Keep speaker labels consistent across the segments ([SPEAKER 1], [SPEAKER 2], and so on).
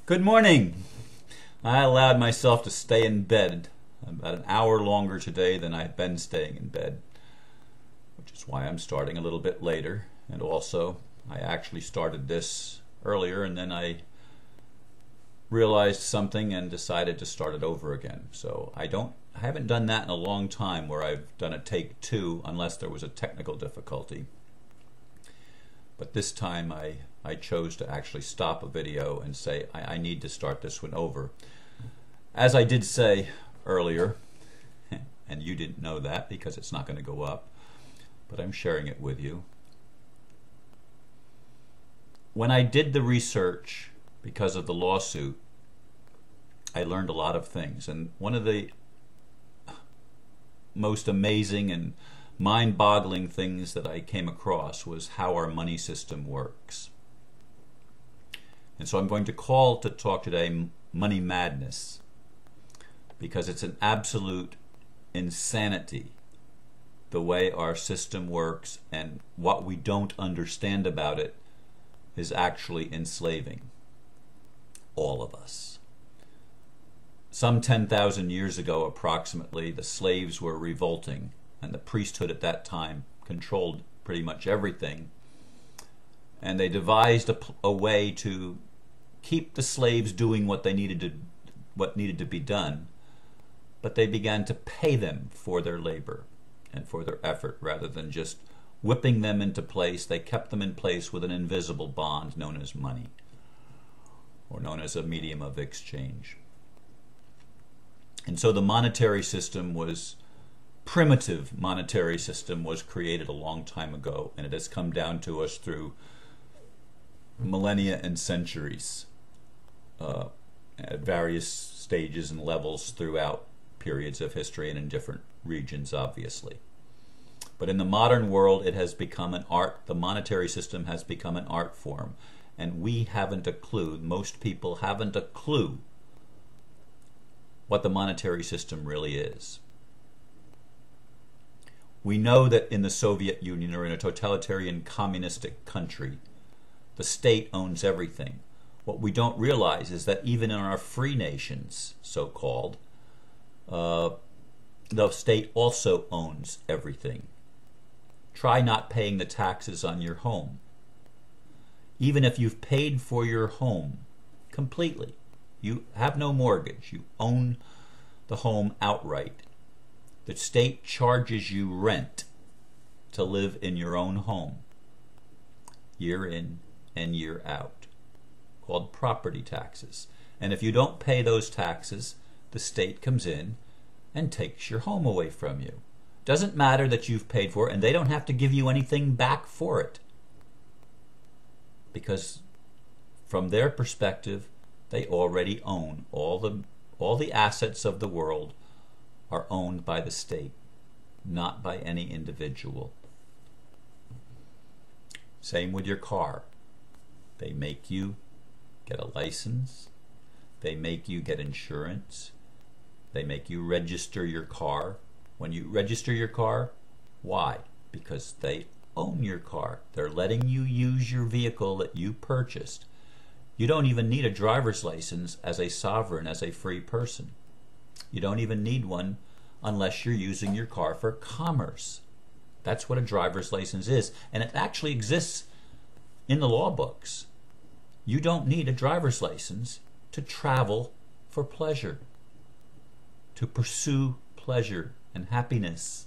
[SPEAKER 1] Good morning. I allowed myself to stay in bed about an hour longer today than I've been staying in bed, which is why I'm starting a little bit later. And also, I actually started this earlier and then I realized something and decided to start it over again. So I haven't done that in a long time where I've done a take two unless there was a technical difficulty. But this time I chose to actually stop a video and say I need to start this one over. As I did say earlier, and you didn't know that because it's not going to go up, but I'm sharing it with you. When I did the research because of the lawsuit, I learned a lot of things, and one of the most amazing and mind-boggling things that I came across was how our money system works. And so I'm going to talk today money madness, because it's an absolute insanity the way our system works, and what we don't understand about it is actually enslaving all of us. Some 10,000 years ago approximately, the slaves were revolting, and the priesthood at that time controlled pretty much everything. And they devised a way to keep the slaves doing what needed to be done, but they began to pay them for their labor and for their effort rather than just whipping them into place. They kept them in place with an invisible bond known as money, or known as a medium of exchange. And so the monetary system primitive monetary system was created a long time ago, and it has come down to us through millennia and centuries at various stages and levels throughout periods of history and in different regions, obviously. But in the modern world, it has become an art. The monetary system has become an art form, and we haven't a clue, most people haven't a clue what the monetary system really is. We know that in the Soviet Union, or in a totalitarian communistic country, the state owns everything. What we don't realize is that even in our free nations, so-called, the state also owns everything. Try not paying the taxes on your home. Even if you've paid for your home completely, you have no mortgage, you own the home outright, the state charges you rent to live in your own home, year in and year out, called property taxes. And if you don't pay those taxes, the state comes in and takes your home away from you. Doesn't matter that you've paid for it, and they don't have to give you anything back for it, because from their perspective, they already own all the assets of the world are owned by the state, not by any individual. Same with your car. They make you get a license. They make you get insurance. They make you register your car. When you register your car, why? Because they own your car. They're letting you use your vehicle that you purchased. You don't even need a driver's license as a sovereign, as a free person. You don't even need one unless you're using your car for commerce. That's what a driver's license is. And it actually exists in the law books. You don't need a driver's license to travel for pleasure, to pursue pleasure and happiness.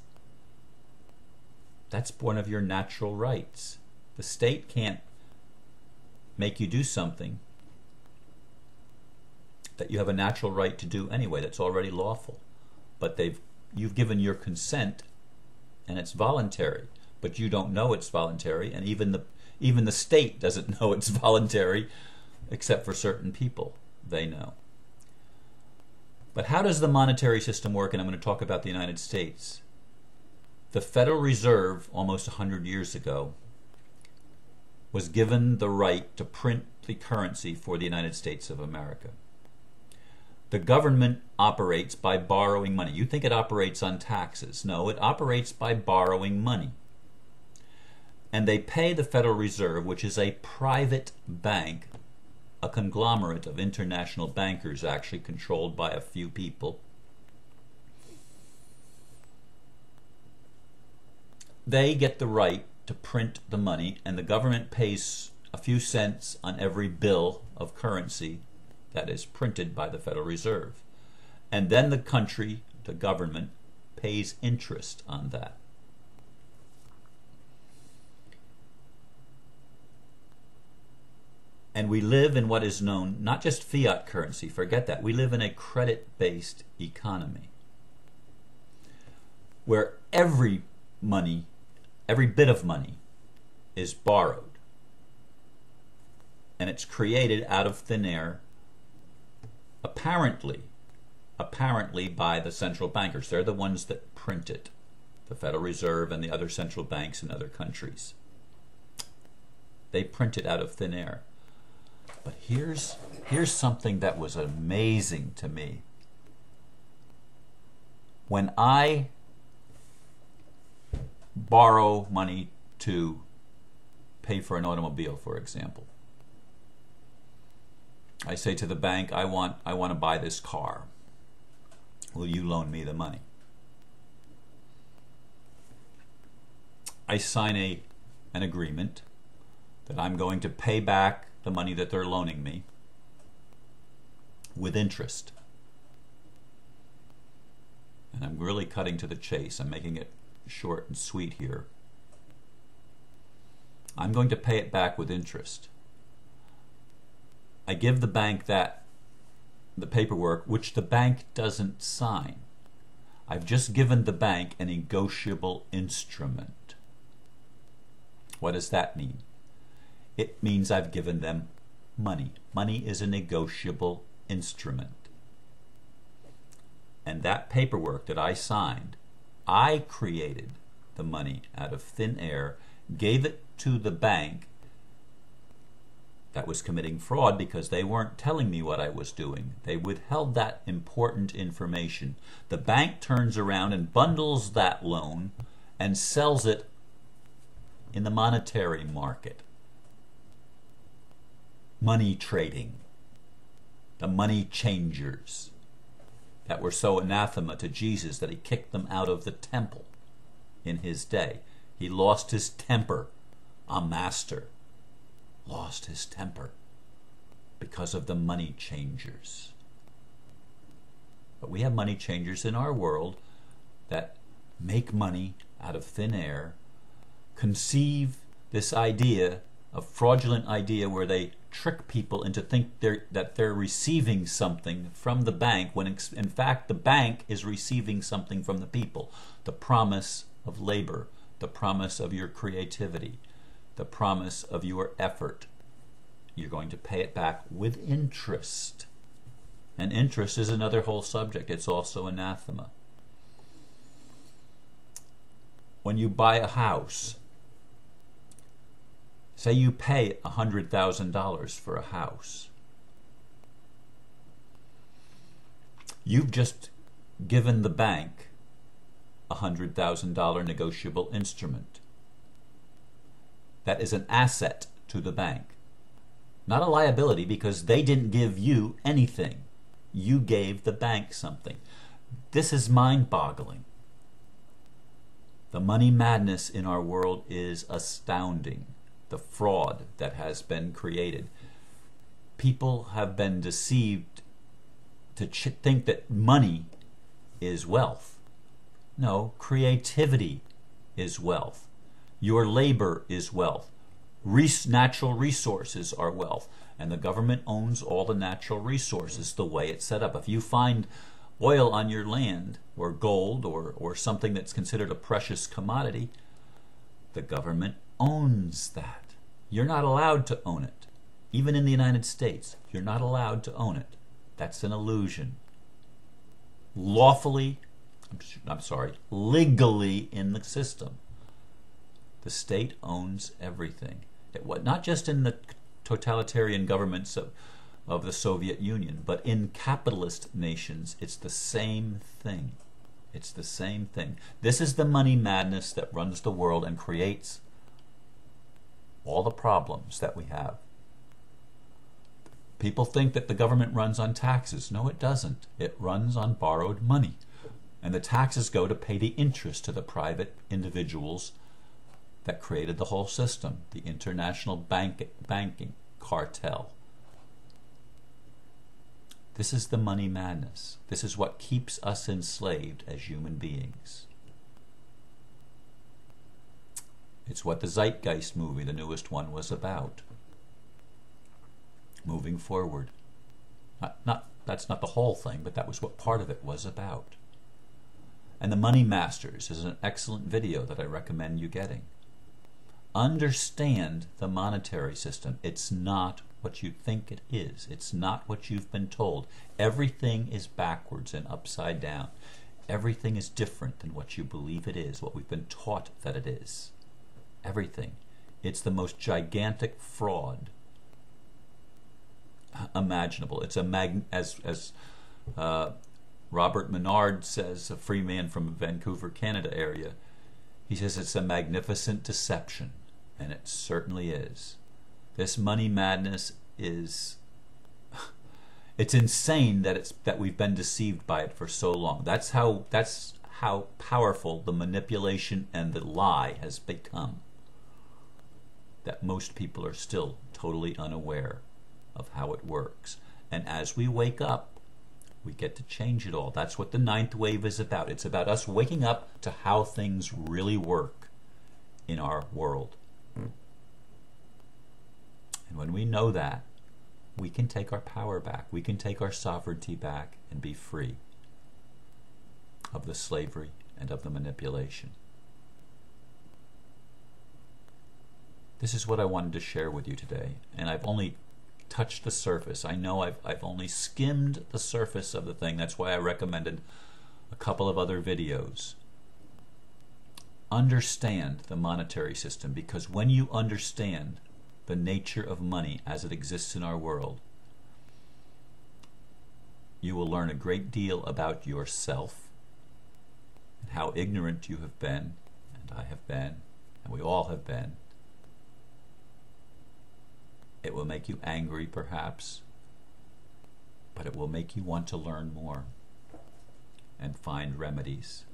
[SPEAKER 1] That's one of your natural rights. The state can't make you do something that you have a natural right to do anyway, that's already lawful. But you've given your consent, and it's voluntary, but you don't know it's voluntary, and even the state doesn't know it's voluntary, except for certain people. They know. But how does the monetary system work? And I'm going to talk about the United States. The Federal Reserve, almost 100 years ago, was given the right to print the currency for the United States of America. The government operates by borrowing money. You think it operates on taxes. No, it operates by borrowing money. And they pay the Federal Reserve, which is a private bank, a conglomerate of international bankers actually controlled by a few people. They get the right to print the money, and the government pays a few cents on every bill of currency that is printed by the Federal Reserve. And then the country, the government, pays interest on that. And we live in what is known, not just fiat currency, forget that. We live in a credit-based economy where every bit of money is borrowed. And it's created out of thin air, apparently by the central bankers. They're the ones that print it, the Federal Reserve and the other central banks in other countries. They print it out of thin air. But here's something that was amazing to me. When I borrow money to pay for an automobile, for example, I say to the bank, I want to buy this car. Will you loan me the money? I sign an agreement that I'm going to pay back the money that they're loaning me with interest. And I'm really cutting to the chase. I'm making it short and sweet here. I'm going to pay it back with interest. I give the bank the paperwork, which the bank doesn't sign. I've just given the bank a negotiable instrument. What does that mean? It means I've given them money. Money is a negotiable instrument. And that paperwork that I signed, I created the money out of thin air, gave it to the bank that was committing fraud because they weren't telling me what I was doing. They withheld that important information. The bank turns around and bundles that loan and sells it in the monetary market. Money trading. The money changers that were so anathema to Jesus that he kicked them out of the temple in his day. He lost his temper. A master lost his temper because of the money changers. But we have money changers in our world that make money out of thin air, conceive this idea, a fraudulent idea where they trick people into think that they're receiving something from the bank when in fact the bank is receiving something from the people. The promise of labor, the promise of your creativity, the promise of your effort. You're going to pay it back with interest. And interest is another whole subject. It's also anathema. When you buy a house, say you pay $100,000 for a house. You've just given the bank a $100,000 negotiable instrument. That is an asset to the bank. Not a liability because they didn't give you anything. You gave the bank something. This is mind-boggling. The money madness in our world is astounding. The fraud that has been created. People have been deceived to think that money is wealth. No, creativity is wealth. Your labor is wealth. Natural resources are wealth. And the government owns all the natural resources the way it's set up. If you find oil on your land, or gold, or something that's considered a precious commodity, the government owns that. You're not allowed to own it. Even in the United States, you're not allowed to own it. That's an illusion. Legally in the system. The state owns everything. Not just in the totalitarian governments of the Soviet Union, but in capitalist nations, it's the same thing. It's the same thing. This is the money madness that runs the world and creates all the problems that we have. People think that the government runs on taxes. No, it doesn't. It runs on borrowed money. And the taxes go to pay the interest to the private individuals that created the whole system, the international banking cartel. This is the money madness. This is what keeps us enslaved as human beings. It's what the Zeitgeist movie, the newest one, was about. Moving forward. That's not the whole thing, but that was what part of it was about. And the Money Masters is an excellent video that I recommend you getting. Understand the monetary system. It's not what you think it is. It's not what you've been told. Everything is backwards and upside down. Everything is different than what you believe it is, what we've been taught that it is. Everything. It's the most gigantic fraud imaginable. It's as Robert Menard says, a free man from Vancouver, Canada area, he says it's a magnificent deception, and it certainly is. This money madness is it's insane that we've been deceived by it for so long. That's how powerful the manipulation and the lie has become, that most people are still totally unaware of how it works. And as we wake up, we get to change it all. That's what the ninth wave is about. It's about us waking up to how things really work in our world. And when we know that, we can take our power back. We can take our sovereignty back and be free of the slavery and of the manipulation. This is what I wanted to share with you today. And I've only touched the surface. I know I've only skimmed the surface of the thing. That's why I recommended a couple of other videos. Understand the monetary system, because when you understand the nature of money as it exists in our world, you will learn a great deal about yourself and how ignorant you have been, and I have been, and we all have been. It will make you angry, perhaps, but it will make you want to learn more and find remedies.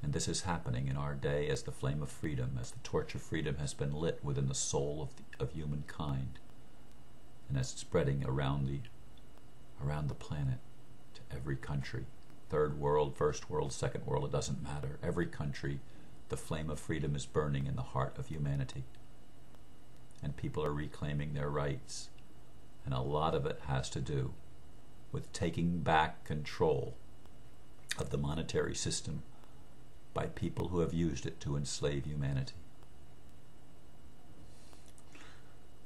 [SPEAKER 1] And this is happening in our day as the flame of freedom, as the torch of freedom has been lit within the soul of humankind, and as it's spreading around the planet to every country. Third world, first world, second world, it doesn't matter. Every country, the flame of freedom is burning in the heart of humanity. And people are reclaiming their rights. And a lot of it has to do with taking back control of the monetary system by people who have used it to enslave humanity.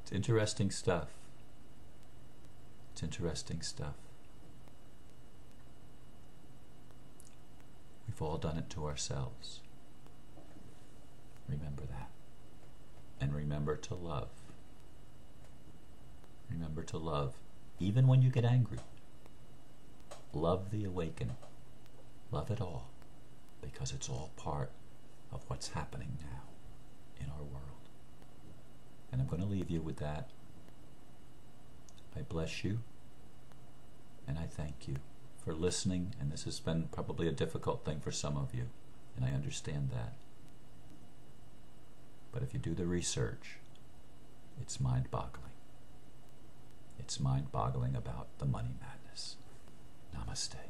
[SPEAKER 1] It's interesting stuff. It's interesting stuff. We've all done it to ourselves. Remember that. And remember to love. Remember to love, even when you get angry. Love the awakening. Love it all, because it's all part of what's happening now in our world. And I'm going to leave you with that. I bless you, and I thank you for listening. And this has been probably a difficult thing for some of you, and I understand that. But if you do the research, it's mind-boggling. It's mind-boggling about the money madness. Namaste.